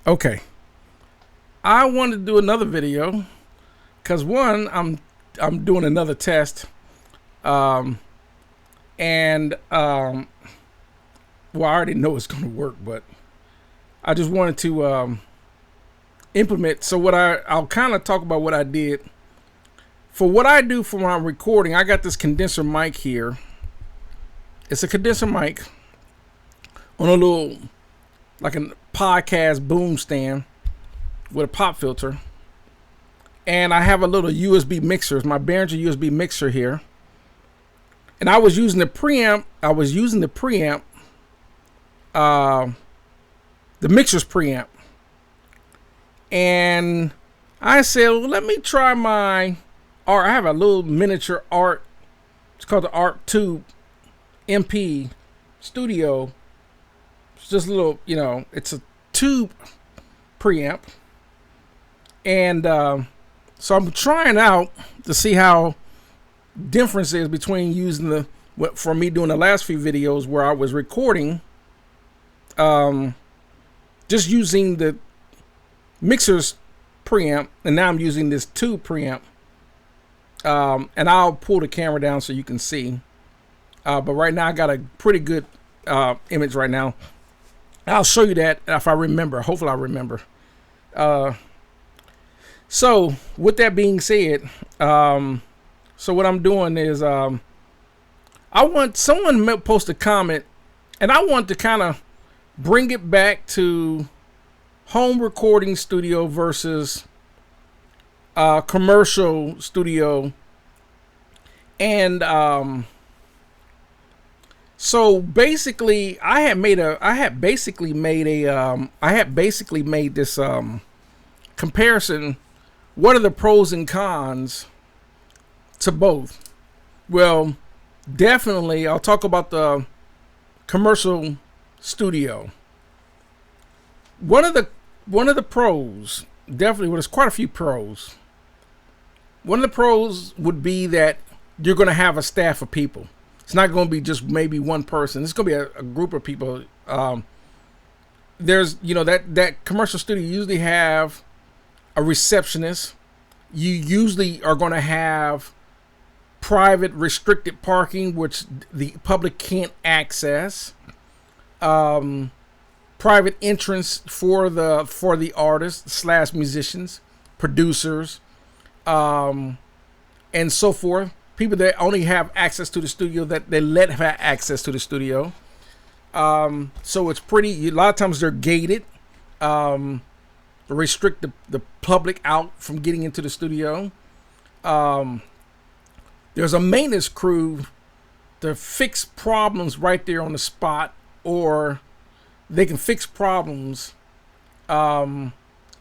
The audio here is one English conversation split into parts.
Okay, I wanted to do another video because one, I'm doing another test, um, and well, I already know it's going to work, but I just wanted to implement. So I'll kind of talk about what I did for what I do for my recording. I got this condenser mic here. It's a condenser mic on a little like a podcast boom stand with a pop filter. And I have a little USB mixer. It's my Behringer USB mixer here. And I was using the preamp. The mixer's preamp. And I said, well, let me try my art. I have a little miniature art. It's called the Art Tube MP Studio. It's just a little, it's a tube preamp. And so I'm trying out to see how difference is between using for me doing the last few videos where I was recording just using the mixer's preamp, and now I'm using this tube preamp. And I'll pull the camera down so you can see. But right now I got a pretty good image right now. I'll show you that if I remember. Hopefully I remember. So with that being said, so what I'm doing is I want someone to post a comment, and I want to kind of bring it back to home recording studio versus commercial studio. And so basically I had basically made this comparison. What are the pros and cons to both? Well, definitely I'll talk about the commercial studio. One of the pros, definitely, well, there's quite a few pros. One of the pros would be that you're going to have a staff of people. It's not going to be just maybe one person. It's going to be a group of people. There's, that commercial studio usually have a receptionist. You usually are going to have private restricted parking, which the public can't access. Private entrance for the artists / musicians, producers, and so forth. People that only have access to the studio, that they let have access to the studio. So it's pretty. A lot of times they're gated. Restrict the public out from getting into the studio. There's a maintenance crew to fix problems right there on the spot, or they can fix problems. A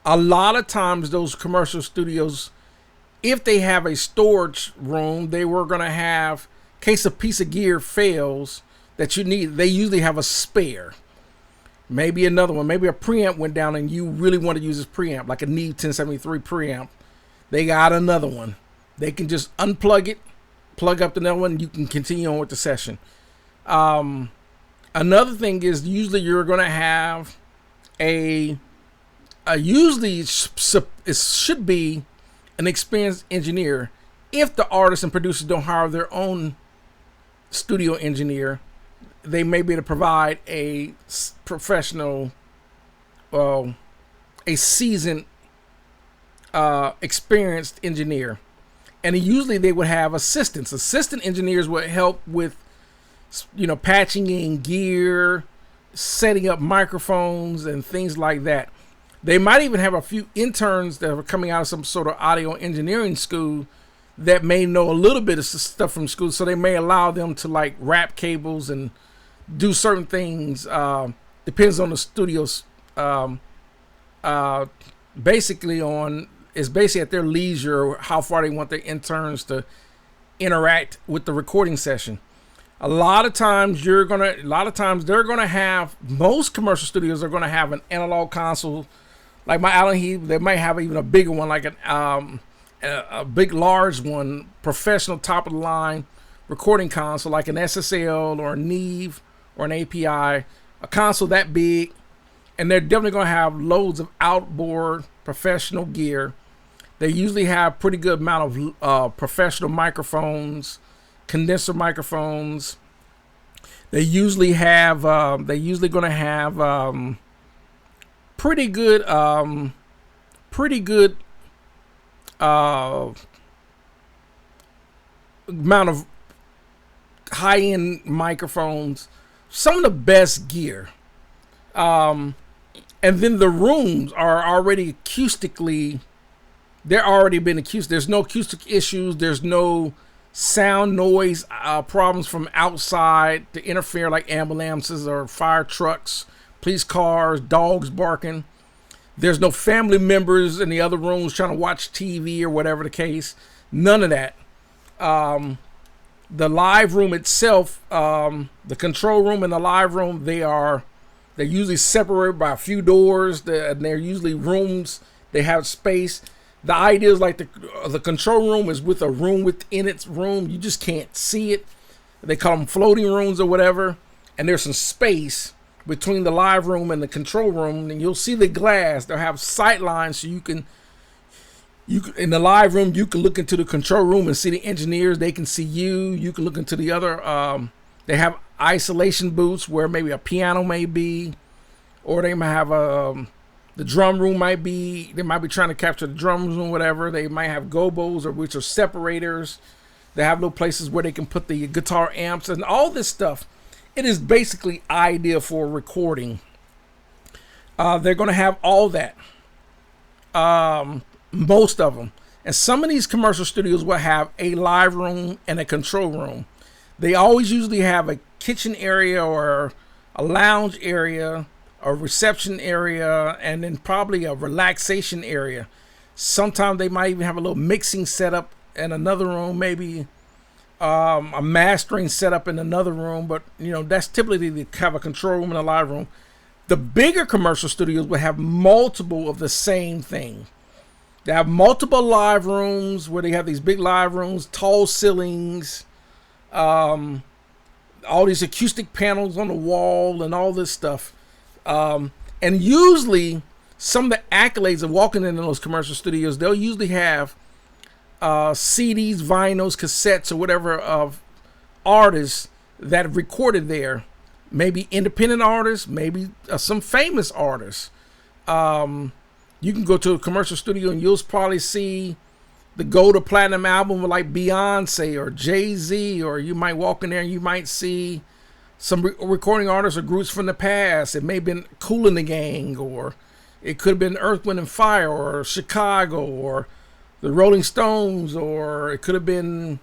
lot of times those commercial studios, if they have a storage room, they were going to have, in case a piece of gear fails that you need, they usually have a spare. Maybe another one. Maybe a preamp went down and you really want to use this preamp, like a Neve 1073 preamp. They got another one. They can just unplug it, plug up the other one, and you can continue on with the session. Another thing is usually you're going to have usually it should be an experienced engineer. If the artists and producers don't hire their own studio engineer, they may be able to provide a professional, a seasoned, experienced engineer. And usually they would have assistants. Assistant engineers would help with, patching in gear, setting up microphones and things like that. They might even have a few interns that are coming out of some sort of audio engineering school that may know a little bit of stuff from school. So they may allow them to wrap cables and do certain things. Depends on the studio's basically at their leisure how far they want their interns to interact with the recording session. A lot of times they're gonna have, most commercial studios are gonna have an analog console, like my Allen Heath. They might have even a bigger one, like a big large one, professional top of the line recording console, like an SSL or a Neve or an API, a console that big. and they're definitely going to have loads of outboard professional gear. They usually have pretty good amount of professional microphones, condenser microphones. They usually have. They're usually going to have pretty good amount of high-end microphones, some of the best gear. And then the rooms are already acoustically, they're already been acoustic. There's no acoustic issues. There's no sound noise problems from outside to interfere, like ambulances or fire trucks, police cars, dogs barking. There's no family members in the other rooms trying to watch TV or whatever the case. None of that. The live room itself, the control room and the live room, they're usually separated by a few doors. They're usually rooms. They have space. The idea is like the control room is with a room within its room. You just can't see it. They call them floating rooms or whatever. And there's some space between the live room and the control room. And you'll see the glass. They'll have sight lines so you can in the live room, you can look into the control room and see the engineers. They can see you. You can look into the other. They have isolation booths where maybe a piano may be, or they might have the drum room might be. They might be trying to capture the drums or whatever. They might have gobos, or which are separators. They have little places where they can put the guitar amps and all this stuff. It is basically ideal for recording. They're going to have all that. Most of them. And some of these commercial studios will have a live room and a control room. They always usually have a kitchen area or a lounge area, a reception area, and then probably a relaxation area. Sometimes they might even have a little mixing setup in another room, maybe a mastering setup in another room. But, that's typically they have a control room and a live room. The bigger commercial studios will have multiple of the same thing. They have multiple live rooms where they have these big live rooms, tall ceilings, all these acoustic panels on the wall and all this stuff. And usually some of the accolades of walking into those commercial studios, they'll usually have CDs, vinyls, cassettes, or whatever of artists that have recorded there. Maybe independent artists, maybe some famous artists. You can go to a commercial studio and you'll probably see the gold or platinum album with like Beyonce or Jay-Z, or you might walk in there and you might see some recording artists or groups from the past. It may have been Kool and the Gang, or it could have been Earth, Wind and Fire, or Chicago, or the Rolling Stones, or it could have been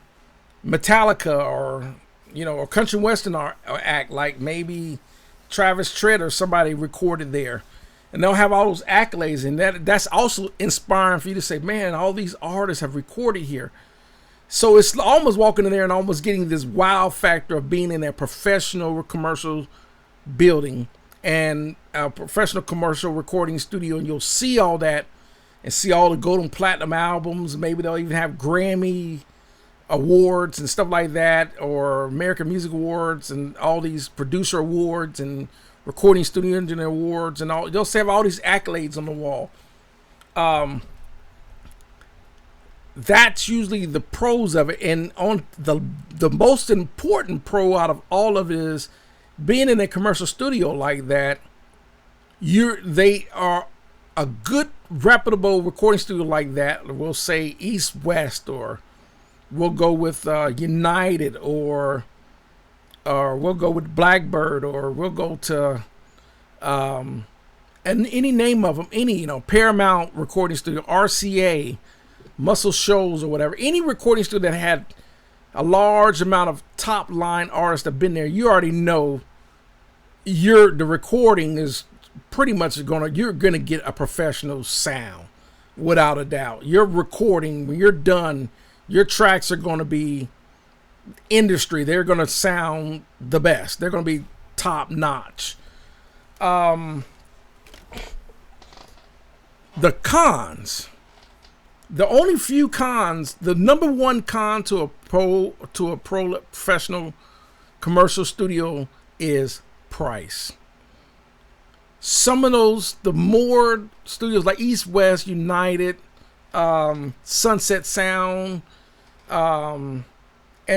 Metallica, or a country western act like maybe Travis Tritt or somebody recorded there. And they'll have all those accolades, and that's also inspiring for you to say, man, all these artists have recorded here. So it's almost walking in there and almost getting this wow factor of being in a professional commercial building and a professional commercial recording studio. And you'll see all that and see all the gold and platinum albums. Maybe they'll even have Grammy awards and stuff like that, or American Music Awards and all these producer awards and recording studio engineer awards and all. They'll have all these accolades on the wall. That's usually the pros of it. And on the most important pro out of all of it is being in a commercial studio like that. They are a good, reputable recording studio like that. We'll say East West, or we'll go with United, or we'll go with Blackbird, or we'll go to and any name of them, any Paramount Recording Studio, RCA, Muscle Shoals, or whatever. Any recording studio that had a large amount of top line artists that have been there, you already know the recording is pretty much you're gonna get a professional sound without a doubt. Your recording, when you're done, your tracks are going to be industry. They're going to sound the best. They're going to be top notch. The cons, the only few cons, the number one con to a professional commercial studio is price. some of those, the more studios like East West, United, Sunset Sound, and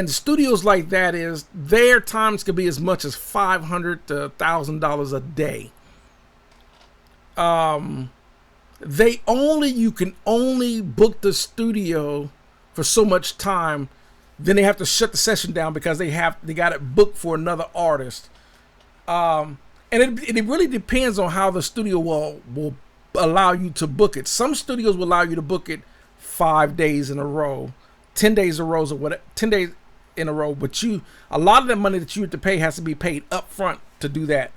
studios like that, is their times could be as much as $500 to $1,000 a day. You can only book the studio for so much time. Then they have to shut the session down because they got it booked for another artist. And it really depends on how the studio will allow you to book it. Some studios will allow you to book it 5 days in a row, 10 days in a row, or whatever, 10 days in a row. But a lot of the money that you have to pay has to be paid up front to do that.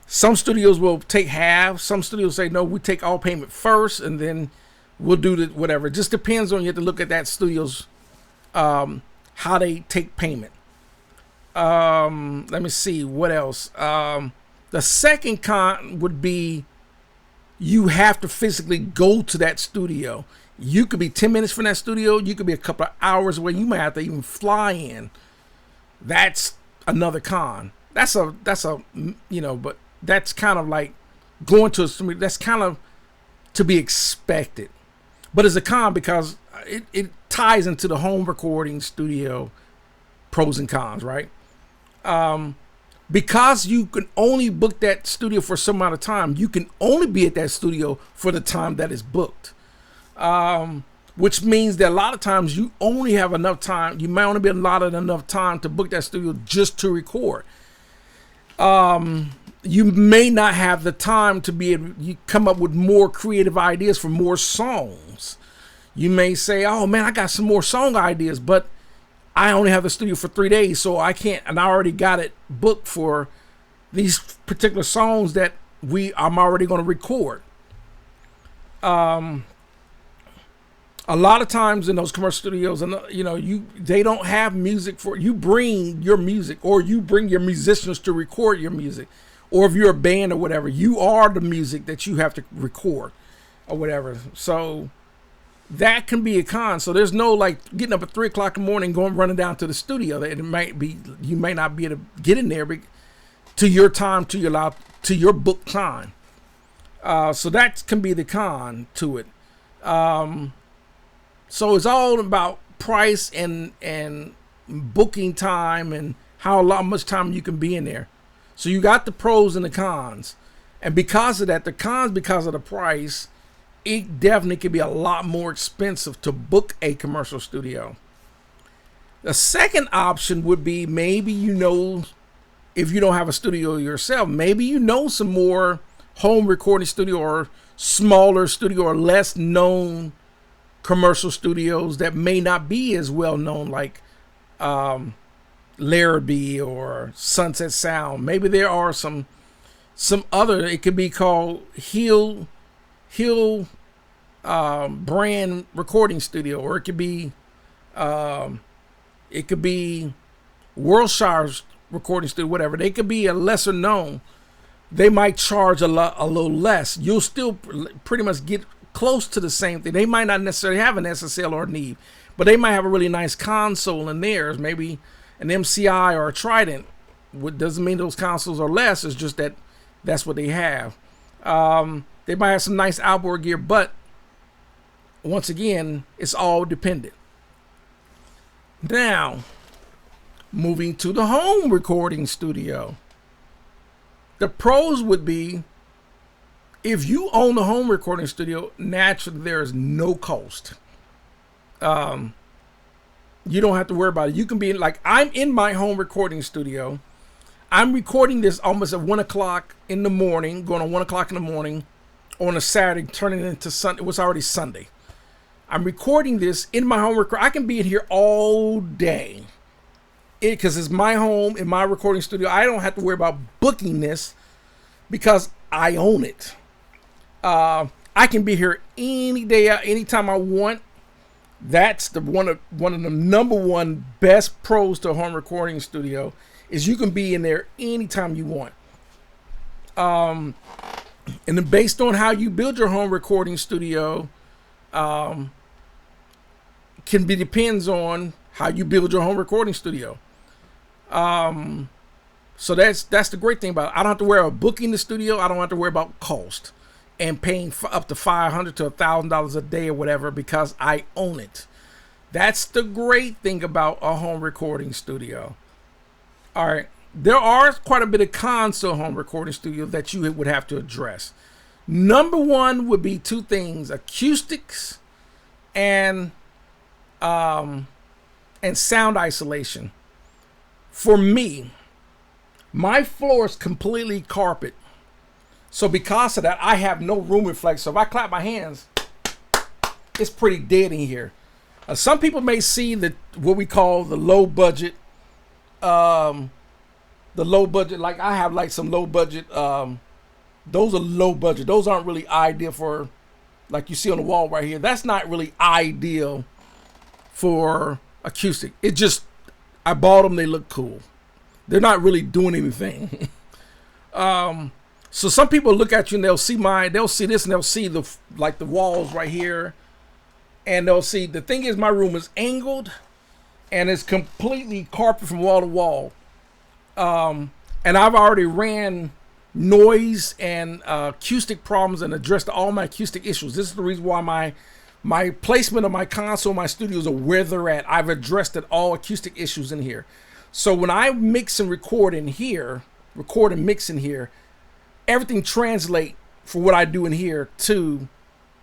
Some studios will take half. Some studios say, no, we take all payment first, and then we'll do the whatever. It just depends on, you have to look at that studio's, how they take payment. Let me see what else. The second con would be you have to physically go to that studio. You could be 10 minutes from that studio. You could be a couple of hours away. You might have to even fly in. That's another con. That's a but that's kind of like going to a, that's kind of to be expected. But it's a con because it ties into the home recording studio pros and cons, right? Because you can only book that studio for some amount of time, you can only be at that studio for the time that is booked. Which means that a lot of times you only have enough time, you might only be allotted enough time to book that studio just to record. You may not have the time to you come up with more creative ideas for more songs. You may say, oh man, I got some more song ideas, but I only have the studio for 3 days, so I can't, and I already got it booked for these particular songs that I'm already going to record. A lot of times in those commercial studios, and they don't have music for you. Bring your music, or you bring your musicians to record your music, or if you're a band or whatever, you are the music that you have to record, or whatever. So that can be a con. So there's no like getting up at 3 o'clock in the morning, running down to the studio. That it might be, you may not be able to get in there to your time, to your book time. So that can be the con to it. So it's all about price and booking time and how much time you can be in there. So you got the pros and the cons. And because of that, the cons, because of the price, it definitely can be a lot more expensive to book a commercial studio. The second option would be maybe, if you don't have a studio yourself, maybe some more home recording studio or smaller studio or less known commercial studios that may not be as well known, like Larrabee or Sunset Sound. Maybe there are some other, it could be called Hill brand recording studio, or it could be Worldshire's recording studio, whatever. They could be a lesser known. They might charge a little less. You'll still pretty much get close to the same thing. They might not necessarily have an SSL or a Neve, but they might have a really nice console in theirs, maybe an MCI or a Trident. What doesn't mean those consoles are less, it's just that that's what they have. They might have some nice outboard gear, but once again, it's all dependent. Now, moving to the home recording studio. The pros would be, if you own the home recording studio, naturally there is no cost. You don't have to worry about it. You can be like, I'm in my home recording studio. I'm recording this almost at 1 o'clock in the morning, going on 1 o'clock in the morning on a Saturday, turning it into Sunday. It was already Sunday. I'm recording this in my home. I can be in here all day because it's my home in my recording studio. I don't have to worry about booking this because I own it. I can be here any day, anytime I want. That's one of the number one best pros to a home recording studio, is you can be in there anytime you want. And then based on how you build your home recording studio, depends on how you build your home recording studio. So that's the great thing about it. I don't have to worry about booking the studio. I don't have to worry about cost and paying for up to $500 to $1,000 a day or whatever because I own it. That's the great thing about a home recording studio. All right. There are quite a bit of cons to a home recording studio that you would have to address. Number one would be two things: acoustics and sound isolation. For me, my floor is completely carpet. So because of that, I have no room reflex. So if I clap my hands, it's pretty dead in here. Some people may see what we call the low budget, like I have like some low budget, those are low budget. Those aren't really ideal for, like you see on the wall right here. That's not really ideal for acoustic. I bought them, they look cool. They're not really doing anything. So some people look at you and they'll see this and they'll see the walls right here. And they'll see, the thing is, my room is angled and it's completely carpet from wall to wall. And I've already ran noise and acoustic problems and addressed all my acoustic issues. This is the reason why my placement of my console, my studios are where they're at. I've addressed all acoustic issues in here. So when I mix and record and mix in here, everything translates for what I do in here to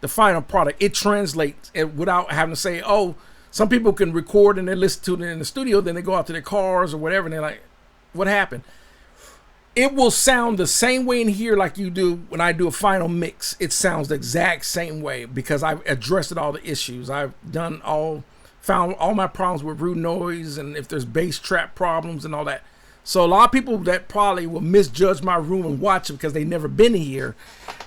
the final product. It translates without having to say, oh, some people can record and they listen to it in the studio, then they go out to their cars or whatever, and they're like, what happened? It will sound the same way in here like you do when I do a final mix. It sounds the exact same way because I've addressed all the issues. I've found all my problems with root noise and if there's bass trap problems and all that. So a lot of people that probably will misjudge my room and watch it because they've never been here.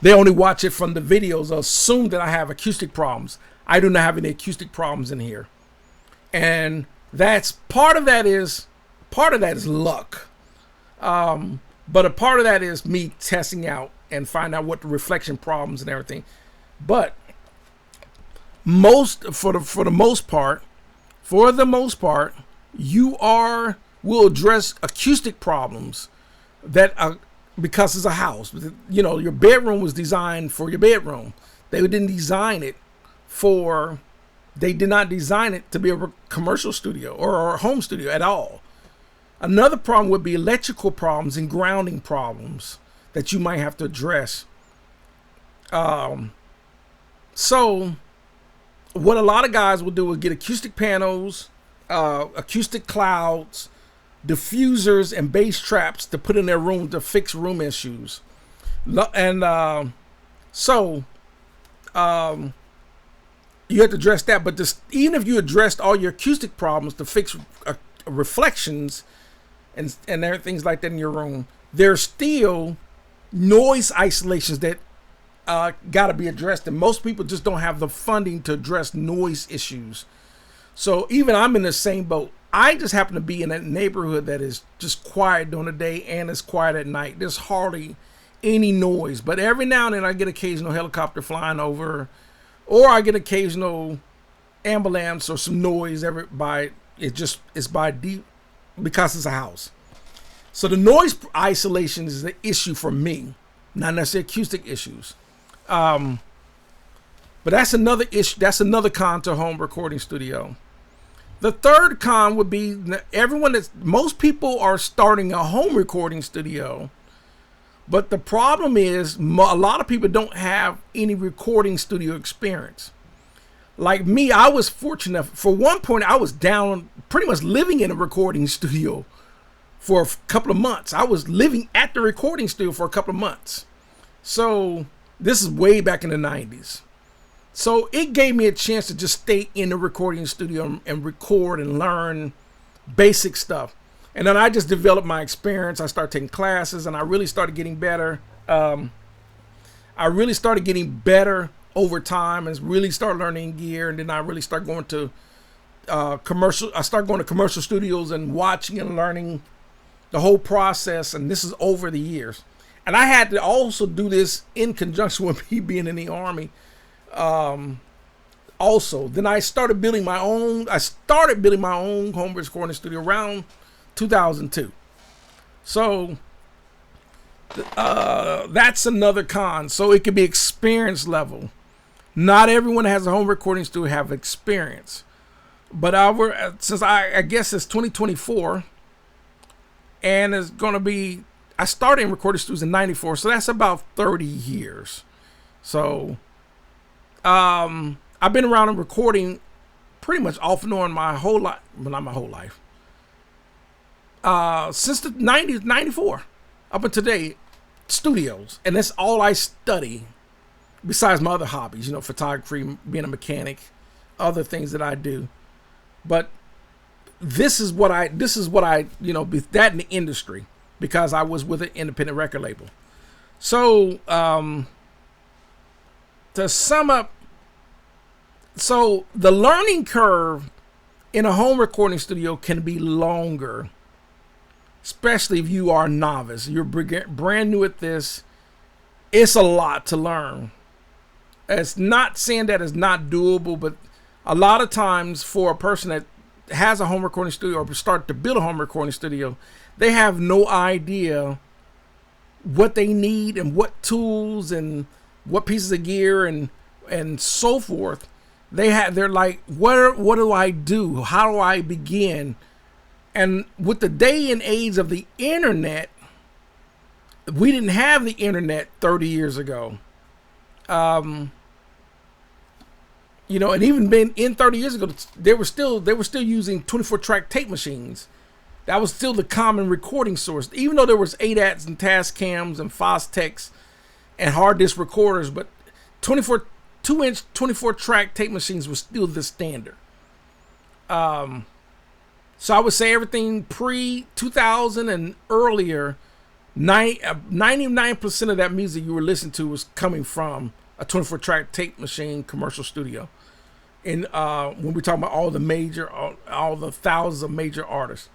They only watch it from the videos, assume that I have acoustic problems. I do not have any acoustic problems in here. And part of that is luck. But a part of that is me testing out and find out what the reflection problems and everything. But for the most part, will address acoustic problems that because it's a house. You know, your bedroom was designed for your bedroom. They did not design it to be a commercial studio or a home studio at all. Another problem would be electrical problems and grounding problems that you might have to address. So what a lot of guys will do is get acoustic panels, acoustic clouds, diffusers, and bass traps to put in their room to fix room issues. And you have to address that. But even if you addressed all your acoustic problems to fix reflections and things like that in your room, there's still noise isolations that got to be addressed. And most people just don't have the funding to address noise issues. So even I'm in the same boat. I just happen to be in a neighborhood that is just quiet during the day and it's quiet at night. There's hardly any noise, but every now and then I get occasional helicopter flying over, or I get occasional ambulance or some noise because it's a house. So the noise isolation is the issue for me, not necessarily acoustic issues. But that's another issue. That's another con to a home recording studio. The third con would be most people are starting a home recording studio, but the problem is a lot of people don't have any recording studio experience. Like me, I was fortunate. For one point, I was down pretty much living in a recording studio for a couple of months. I was living at the recording studio for a couple of months. So this is way back in the 90s. So it gave me a chance to just stay in the recording studio and record and learn basic stuff. And then I just developed my experience. I started taking classes and I really started getting better. I really started getting better over time and really started learning gear. And then I really started going to commercial studios and watching and learning the whole process. And this is over the years. And I had to also do this in conjunction with me being in the Army. Also, then I started building my own. home recording studio around 2002. So that's another con. So it could be experience level. Not everyone that has a home recording studio have experience. But since I guess it's 2024, and it's going to be, I started in recording studios in 94, so that's about 30 years. So I've been around in recording pretty much off and on my whole life. Well, not my whole life. Since the 90s, 94, up until today, studios. And that's all I study besides my other hobbies, photography, being a mechanic, other things that I do. But this is what I, that in the industry, because I was with an independent record label. So, to sum up, so the learning curve in a home recording studio can be longer, especially if you are a novice. You're brand new at this. It's a lot to learn. It's not saying that it's not doable, but a lot of times for a person that has a home recording studio or start to build a home recording studio, they have no idea what they need and what tools and what pieces of gear and so forth. They're like, what do I do? How do I begin? And with the day and age of the internet, we didn't have the internet 30 years ago. And even been in 30 years ago, they were still using 24-track tape machines. That was still the common recording source, even though there was ADATs and Tascams and Fostex and hard disk recorders, but 2-inch 24-track tape machines was still the standard. So I would say everything pre-2000 and earlier, 99% of that music you were listening to was coming from a 24-track tape machine commercial studio. And when we talk about all the thousands of major artists.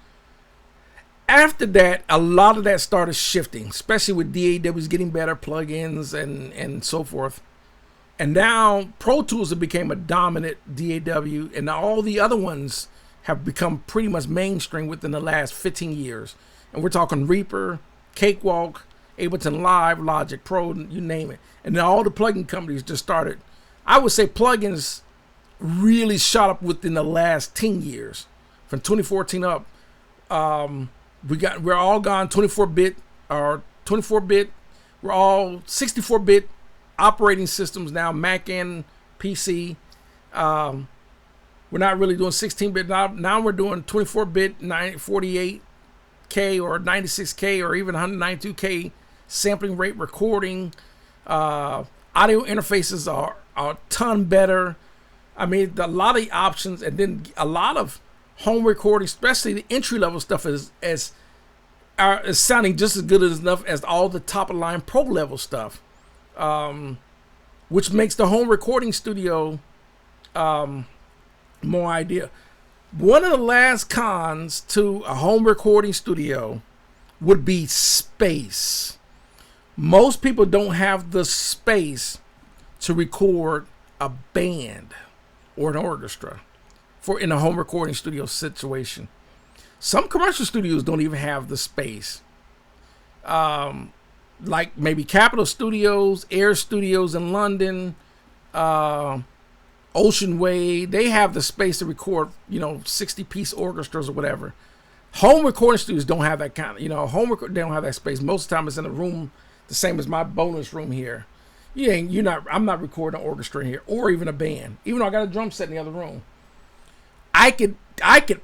After that, a lot of that started shifting, especially with DAWs getting better, plugins and so forth. And now Pro Tools have become a dominant DAW, and all the other ones have become pretty much mainstream within the last 15 years. And we're talking Reaper, Cakewalk, Ableton Live, Logic Pro, you name it. And then all the plugin companies just started. I would say plugins really shot up within the last 10 years. From 2014 up, we're all gone 24-bit or 24-bit. We're all 64-bit operating systems now, Mac and PC. We're not really doing 16-bit now. We're doing 24-bit, 48K or 96K or even 192K sampling rate recording. Audio interfaces are a ton better. I mean, a lot of the options, and then a lot of home recording, especially the entry-level stuff, is sounding just as good enough as all the top-of-the-line pro-level stuff, which makes the home recording studio more ideal. One of the last cons to a home recording studio would be space. Most people don't have the space to record a band or an orchestra in a home recording studio situation. Some commercial studios don't even have the space. Like maybe Capitol Studios, Air Studios in London, Ocean Way, they have the space to record, 60-piece orchestras or whatever. Home recording studios don't have that kind of, they don't have that space. Most of the time it's in a room the same as my bonus room here. I'm not recording an orchestra in here or even a band, even though I got a drum set in the other room. I could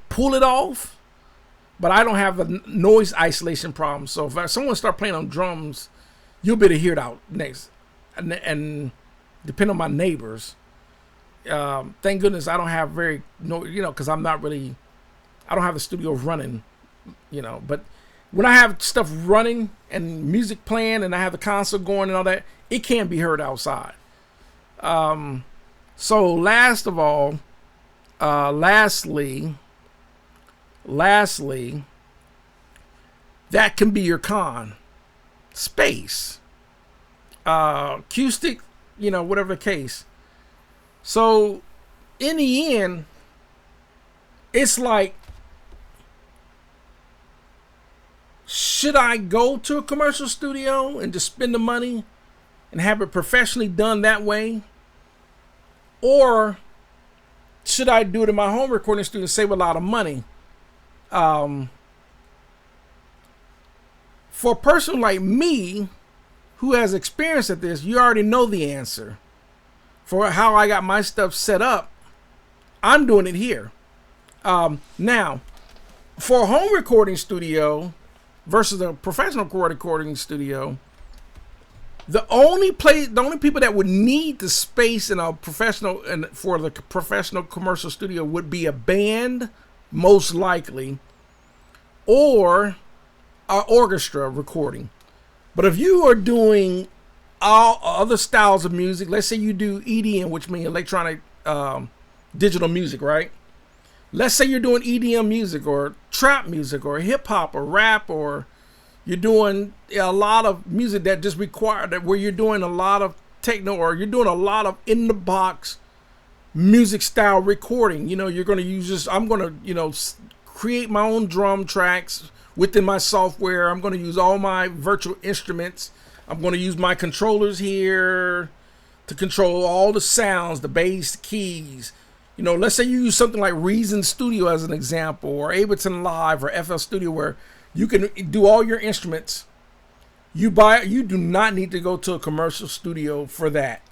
pull it off, but I don't have a noise isolation problem. So if someone start playing on drums, you'll be able to hear it out next. And depending on my neighbors, thank goodness I don't have because I don't have the studio running, but when I have stuff running and music playing and I have the console going and all that, it can be heard outside. So lastly, that can be your con. Space, acoustic, whatever the case. So in the end, it's like Should I go to a commercial studio and just spend the money and have it professionally done that way? Or should I do it in my home recording studio and save a lot of money? For a person like me who has experience at this, you already know the answer. For how I got my stuff set up, I'm doing it here. Now, for a home recording studio versus a professional recording studio, the only people that would need the space in a professional and for the professional commercial studio would be a band, most likely, or an orchestra recording. But if you are doing all other styles of music, let's say you do EDM, which means electronic digital music, right? Let's say you're doing EDM music or trap music or hip hop or rap, or you're doing a lot of music that just require that where you're doing a lot of techno, or you're doing a lot of in the box music style recording. You know, you're going to use this. I'm going to, create my own drum tracks within my software. I'm going to use all my virtual instruments. I'm going to use my controllers here to control all the sounds, the bass, the keys. Let's say you use something like Reason Studio as an example, or Ableton Live or FL Studio, where you can do all your instruments. You do not need to go to a commercial studio for that.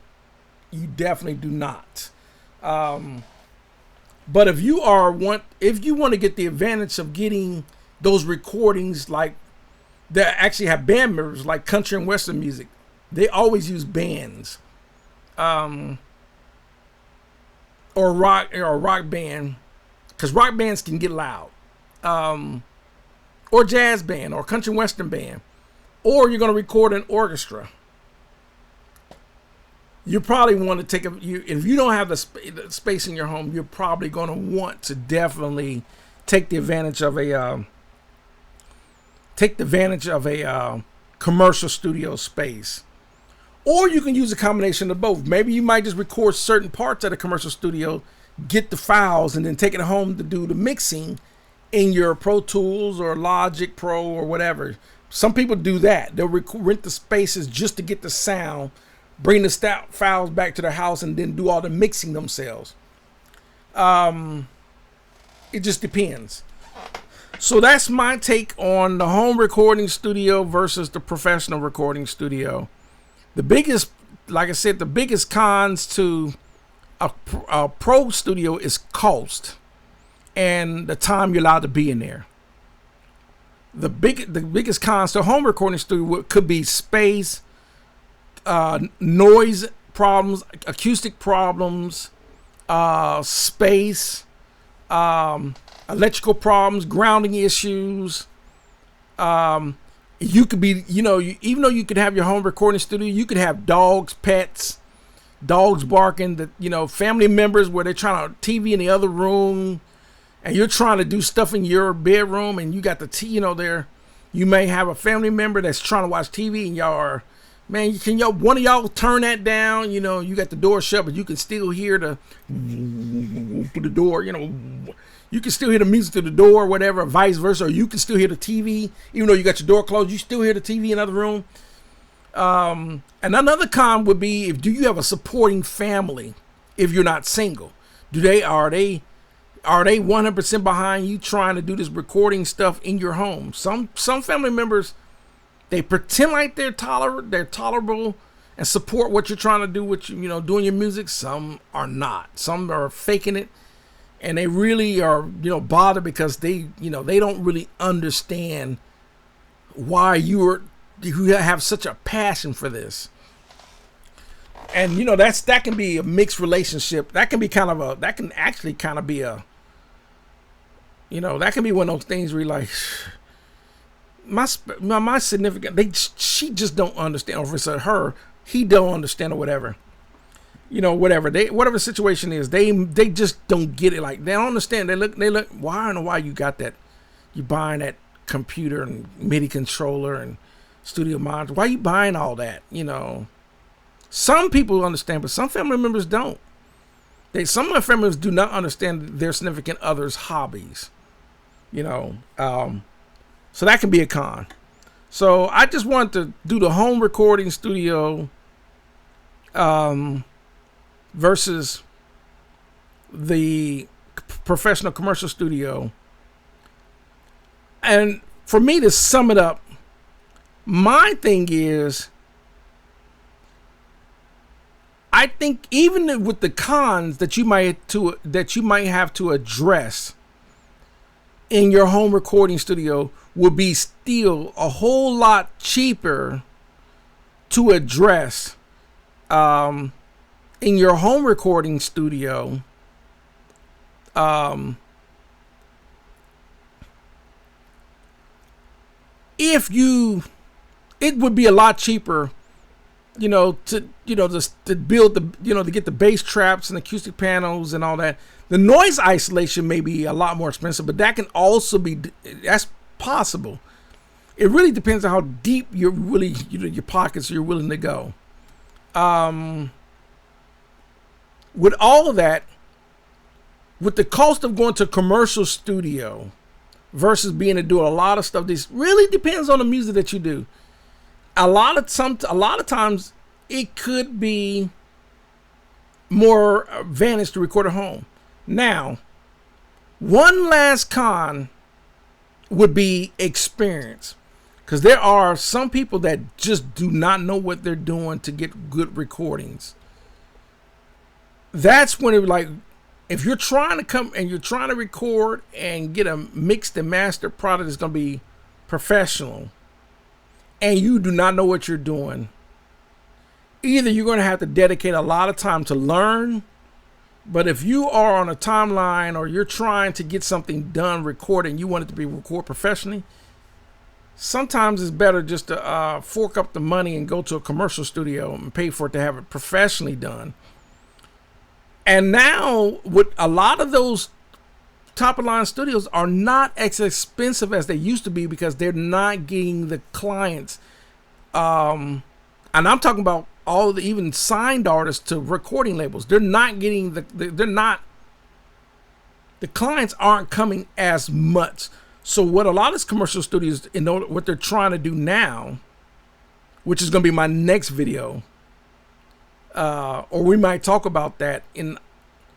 You definitely do not. But if you want to get the advantage of getting those recordings, like that actually have band members, like country and western music, they always use bands, or rock band, because rock bands can get loud, or jazz band or country and western band, or you're going to record an orchestra. You probably want to if you don't have the space in your home, you're probably going to want to definitely take the advantage of a commercial studio space. Or you can use a combination of both. Maybe you might just record certain parts at a commercial studio, get the files, and then take it home to do the mixing in your Pro Tools or Logic Pro or whatever. Some people do that. They'll rent the spaces just to get the sound, bring the files back to their house, and then do all the mixing themselves. It just depends. So that's my take on the home recording studio versus the professional recording studio. The biggest cons to a pro studio is cost and the time you're allowed to be in there. The biggest cons to a home recording studio could be space, noise problems, acoustic problems, space, electrical problems, grounding issues. You could be, even though you could have your home recording studio, you could have dogs, pets, dogs barking, family members where they're trying to TV in the other room, and you're trying to do stuff in your bedroom, and you got the there. You may have a family member that's trying to watch TV, and y'all are, man, one of y'all turn that down? You got the door shut, but you can still hear the door, you can still hear the music through the door, whatever, vice versa. Or you can still hear the TV, even though you got your door closed, you still hear the TV in another room. And another con would be, do you have a supporting family if you're not single? Are they 100% behind you trying to do this recording stuff in your home? Some family members, they pretend like they're tolerable and support what you're trying to do with doing your music. Some are not. Some are faking it, and they really are bothered because they don't really understand why you have such a passion for this. And that can be a mixed relationship. That can be that can be one of those things where you're like, my significant, she just don't understand, or if it's her, he don't understand, or whatever. Whatever the situation is, they just don't get it. Like, they don't understand. They look. Why? I don't know why you got that. You buying that computer and MIDI controller and studio monitor. Why you buying all that? Some people understand, but some family members don't. Some of my family members do not understand their significant other's hobbies. So that can be a con. So I just wanted to do the home recording studio versus the professional commercial studio. And for me to sum it up, my thing is, I think even with the cons that you might have to address in your home recording studio, would be still a whole lot cheaper to address in your home recording studio. It would be a lot cheaper, to build to get the bass traps and acoustic panels and all that. The noise isolation may be a lot more expensive, but that can also that's possible. It really depends on how deep your pockets you're willing to go. With all of that, with the cost of going to a commercial studio versus being to do a lot of stuff, this really depends on the music that you do. A lot of times it could be more advantage to record at home. Now, one last con would be experience, because there are some people that just do not know what they're doing to get good recordings. That's when if you're trying to come and you're trying to record and get a mixed and mastered product that's going to be professional, and you do not know what you're doing, either you're going to have to dedicate a lot of time to learn. But if you are on a timeline or you're trying to get something done recording, you want it to be recorded professionally, sometimes it's better just to fork up the money and go to a commercial studio and pay for it to have it professionally done. And now, with a lot of those top of line studios are not as expensive as they used to be, because they're not getting the clients. And I'm talking about all the even signed artists to recording labels. They're not getting the clients aren't coming as much. So what a lot of commercial studios, what they're trying to do now, which is going to be my next video, or we might talk about that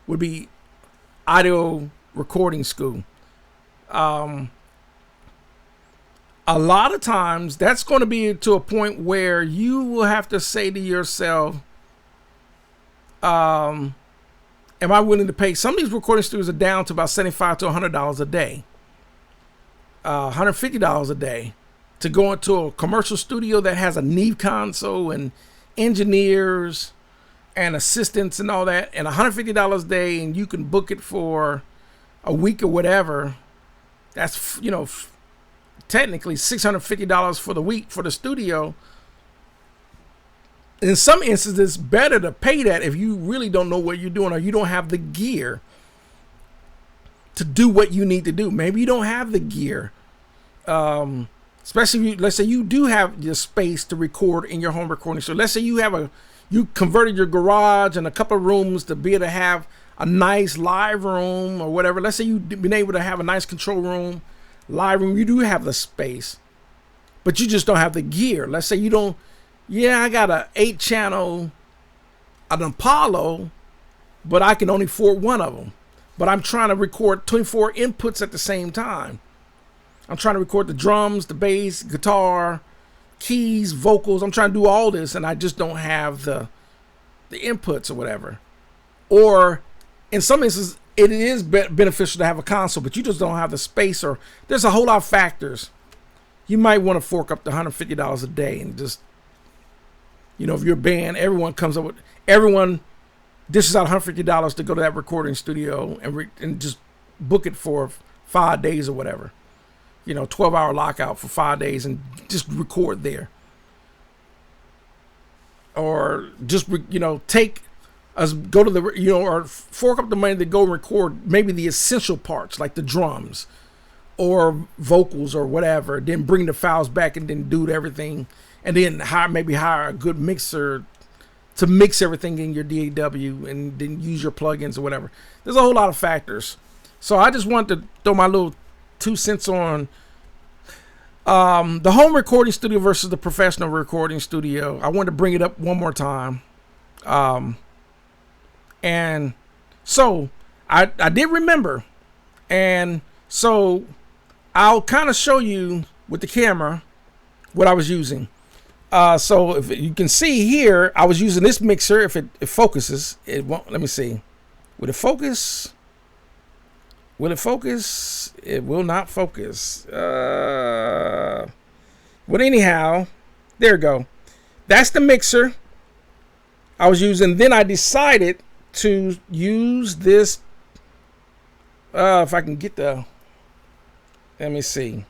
would be audio recording school. A lot of times that's going to be to a point where you will have to say to yourself, am I willing to pay? Some of these recording studios are down to about $75 to $100 a day, $150 a day to go into a commercial studio that has a Neve console and engineers and assistants and all that, and $150 a day, and you can book it for a week or whatever. That's, technically $650 for the week for the studio. In some instances, it's better to pay that if you really don't know what you're doing, or you don't have the gear to do what you need to do. Maybe you don't have the gear, especially if let's say you do have the space to record in your home recording. So let's say you converted your garage and a couple of rooms to be able to have a nice live room or whatever. Let's say you've been able to have a nice control room, live room. You do have the space, but you just don't have the gear. Let's say you don't. Yeah, I got a 8-channel, an Apollo, but I can only afford one of them. But I'm trying to record 24 inputs at the same time. I'm trying to record the drums, the bass, guitar, keys, vocals. I'm trying to do all this, and I just don't have the inputs or whatever. Or in some instances, it is beneficial to have a console, but you just don't have the space, or there's a whole lot of factors. You might want to fork up the $150 a day and just, if you're a band, everyone dishes out $150 to go to that recording studio and just book it for 5 days or whatever. 12-hour lockout for 5 days and just record there. Or just, take us, go to the, or fork up the money to go and record maybe the essential parts like the drums or vocals or whatever, then bring the files back and then do everything, and then hire a good mixer to mix everything in your DAW and then use your plugins or whatever. There's a whole lot of factors. So I just wanted to throw my little 2 cents on The home recording studio versus the professional recording studio. I wanted to bring it up one more time. And so I did remember. And so I'll kind of show you with the camera what I was using. So if you can see here, I was using this mixer. If it focuses, it won't. Let me see. Would it focus? Will it focus? It will not focus. But anyhow, there we go. That's the mixer I was using. Then I decided to use this. If I can get the, let me see,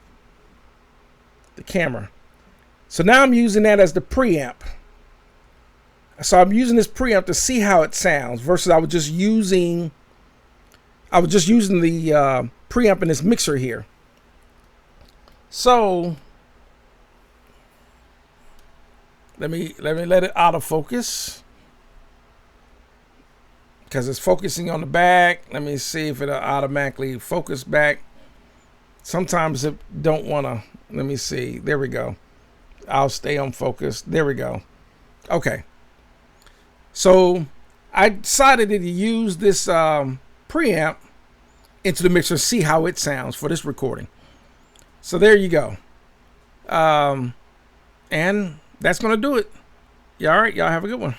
the camera. So now I'm using that as the preamp. So I'm using this preamp to see how it sounds versus I was just using the preamp in this mixer here. So let me let it autofocus because it's focusing on the back. Let me see if it'll automatically focus back. Sometimes it don't want to. Let me see. There we go. I'll stay on focus. There we go. Okay. So I decided to use this preamp into the mixer, see how it sounds for this recording. So there you go. And that's going to do it. Yeah, all right. Y'all have a good one.